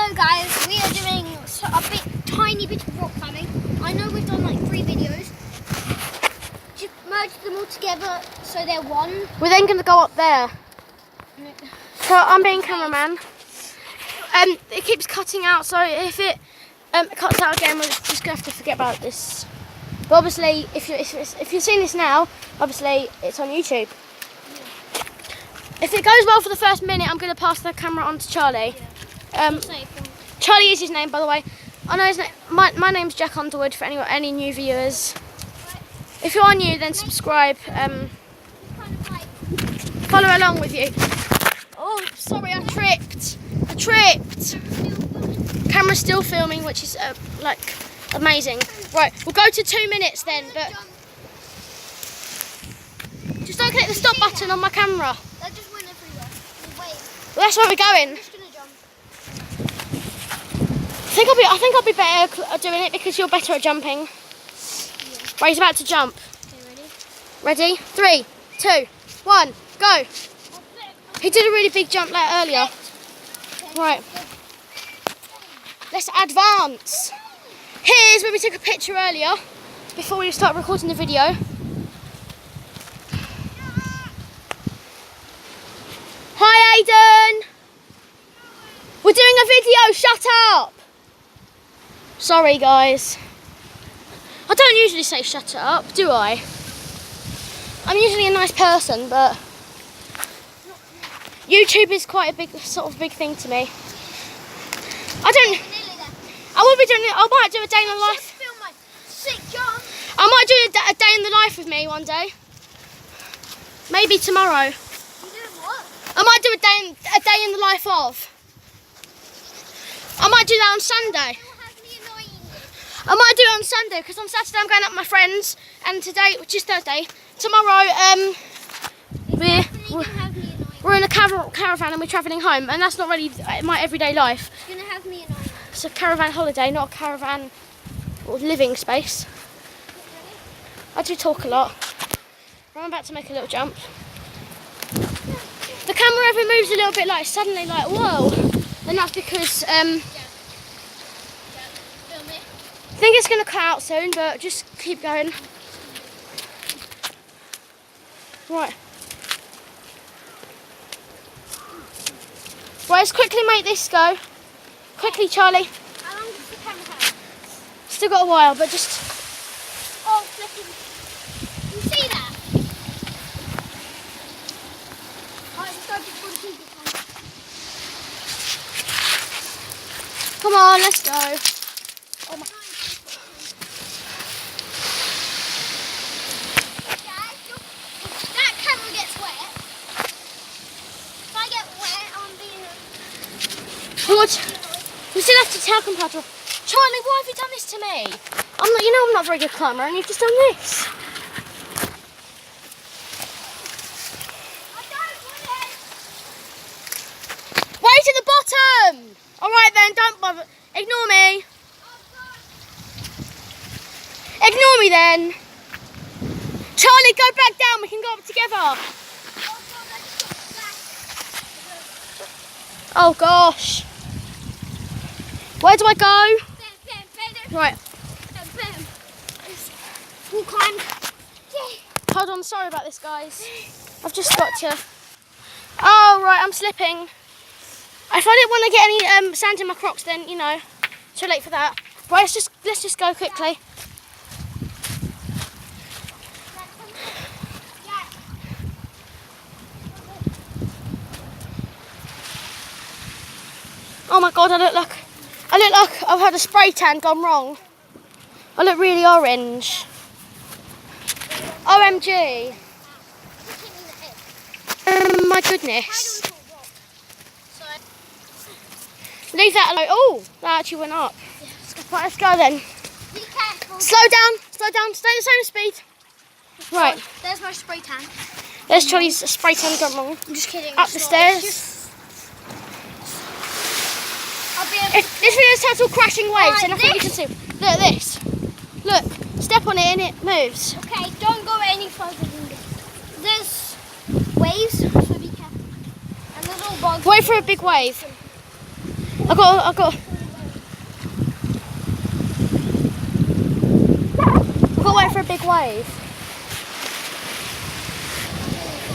So guys, we are doing a tiny bit of rock climbing. I know we've done like 3 videos. Just merge them all together so they're one. We're then going to go up there. So I'm being cameraman. It keeps cutting out, so if it cuts out again, we're just going to have to forget about this. But obviously, if you're seeing this now, obviously it's on YouTube. If it goes well for the first minute, I'm going to pass the camera on to Charlie. Charlie is his name, by the way. I know his name. My name's Jack Underwood. For any new viewers, if you are new, then subscribe. Follow along with you. Oh, sorry, I tripped. Camera's still filming, which is like amazing. Right, we'll go to 2 minutes then, but just don't click the stop button on my camera. That just went everywhere. Wait. Well, that's where we're going. I'm just gonna jump. I think I'll be better at doing it because you're better at jumping. Yeah. Right, he's about to jump. Okay, Ready? 3, 2, 1, go. He did a really big jump like earlier. Okay. Right. Let's advance. Here's where we took a picture earlier before we start recording the video. Hi, Aiden. We're doing a video. Shut up. Sorry, guys. I don't usually say shut up, do I? I'm usually a nice person, but YouTube is quite a big thing to me. I will be doing it. I might do a day in the life. Film my sick jump. I might do a day in the life with me one day. Maybe tomorrow. You doing what? I might do a day in the life of. I might do that on Sunday. I might do it on Sunday because on Saturday I'm going out with my friends, and today, which is Thursday, tomorrow we're in a caravan and we're travelling home, and that's not really my everyday life. You're gonna have me annoying. It's a caravan holiday, not a caravan or living space. I do talk a lot. I'm about to make a little jump. The camera ever moves a little bit, like suddenly, like whoa, and that's because I think it's going to cut out soon, but just keep going. Right. Right, let's quickly make this go. Quickly, Charlie. How long does the camera have? Still got a while, but just... Oh, flipping. You see that? Alright, let's go before the people come. Come on, let's go. Oh my... That camera gets wet. If I get wet, I'm being... We still have to talcum paddle. Charlie, why have you done this to me? I'm not a very good climber, and you've just done this. I don't want it. Way to the bottom! Alright then, don't bother. Ignore me. Ignore me then. Charlie, go back down. We can go up together. Oh gosh. Where do I go? Right. We'll climb. Hold on, sorry about this, guys. I've just got to... Oh, right, I'm slipping. If I didn't want to get any sand in my Crocs, then, you know, too late for that. Right, let's just go quickly. Oh my God, I look like I've had a spray tan gone wrong. I look really orange. OMG. My goodness. Leave that alone. Oh, that actually went up. Right, let's go then. Be careful. Slow down, stay the same speed. Right. There's my spray tan. There's Charlie's spray tan gone wrong. I'm just kidding. Up the stairs. If this video is titled Crashing Waves, then I think you can see. Look at this. Look, step on it and it moves. Okay, don't go any further than this. There's waves, so be careful. And little bugs. Wait for a big wave. I've got to wait for a big wave.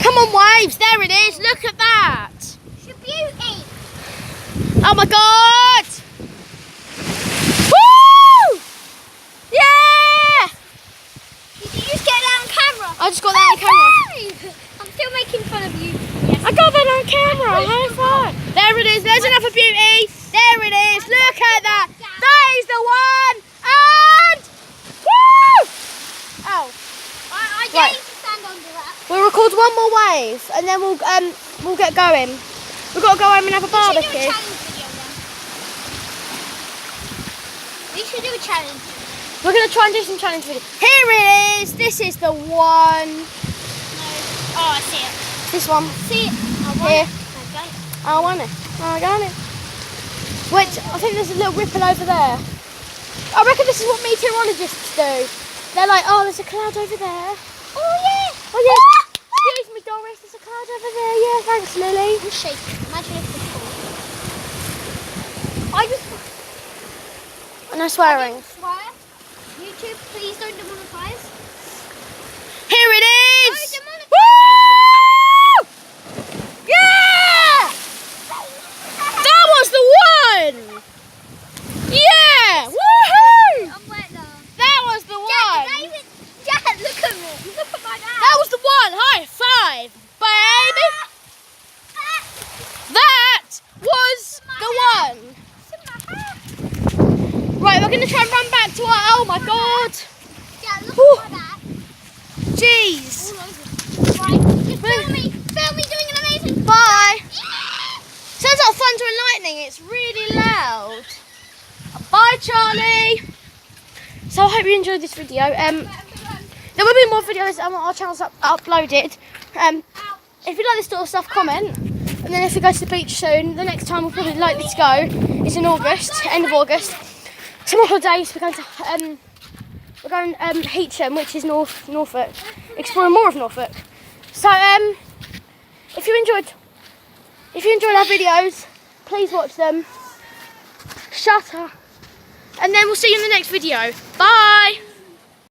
Come on, waves! There it is. Look at that. It's a beauty. Oh my God! Woo! Yeah! Did you just get that on camera? I just got that on camera. I'm still making fun of you. I got that on camera. High five. There it is. There's another beauty. There it is. Look at that. That is the one. And woo! Oh. I dare Right. you to stand under that. We'll record one more wave and then we'll get going. We've got to go home and have a We should do a barbecue. challenge video then. We should do a challenge. We're going to try and do some challenge videos. Here it is. This is the one. No. Oh, I see it. This one. See it. I want Here. it. Okay. I want it. I got it. Which, I think there's a little ripple over there. I reckon this is what meteorologists do. They're like, oh, there's a cloud over there. Oh, yeah. Oh, yeah. Excuse me, Doris, there's a cloud over there. Yeah, thanks, Lily. I'm shaking. Imagine if it's cool. I just No swearing. swear. YouTube, please don't demonetize. Here it is. No, demonetize. Woo! Yeah! That was the one! Yeah! Woohoo! I'm wet now. That was the one! Dad, look at me. Look at my dad. That was the one! High five, baby! That was the one! Right, we're going to try and run back to our... Oh my God! Dad, look Whew. at my dad. Jeez! Right, just film me. Film me doing an amazing... Bye! Yeah. Sounds like thunder and lightning. It's really loud. Bye, Charlie. So I hope you enjoyed this video. There will be more videos on our channels uploaded. If you like this sort of stuff, comment. And then if we go to the beach soon, the next time we're probably likely to go is in August, end of August. Some holidays. We're going to Heacham, which is Norfolk, exploring more of Norfolk. So if you enjoyed our videos, please watch them. Shut up. And then we'll see you in the next video. Bye.